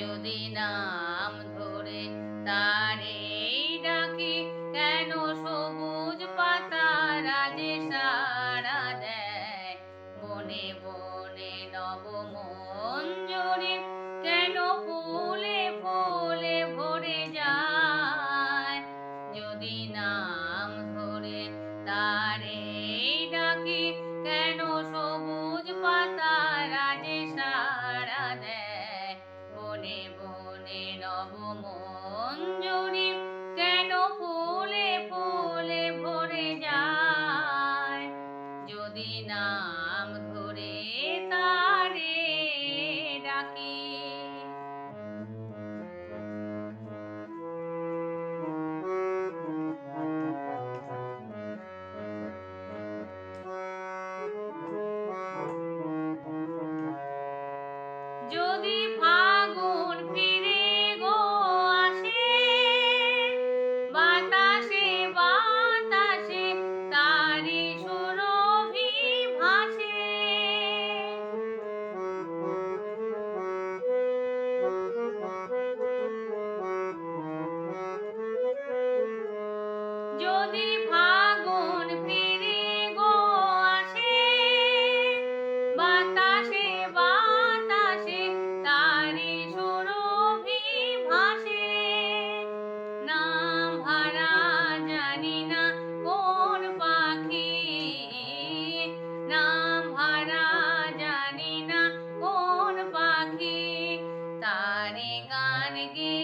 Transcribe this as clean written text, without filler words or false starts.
যদি নাম ধরে তারে ডাকি, কেন সবুজ পাতারা যে সাড়া দেয়। বনে বনে নবমঞ্জরি কেন ফুলে ফুলে ভরে যায়। যদি নাম ধরে তারে ডাকি, কেন সবুজ পাতারা যে সাড়া দেয়। বনে বনে নবমঞ্জরি কেন ফুলে ফুলে ভরে যায়। যদি নাম ধরে তারে ডাকি। যদি ফাগুন ফিরে গো আসে, বাতাসে বাতাসে তারি সুরভি ভাসে। যদি ফাগুন ফিরে গো আসে, বাতাসে বাতাসে তারি সুরভি ভাসে। নাম হারা জানি না কোন পাখি, নাম হারা জানি না কোন পাখি, তারে গান গে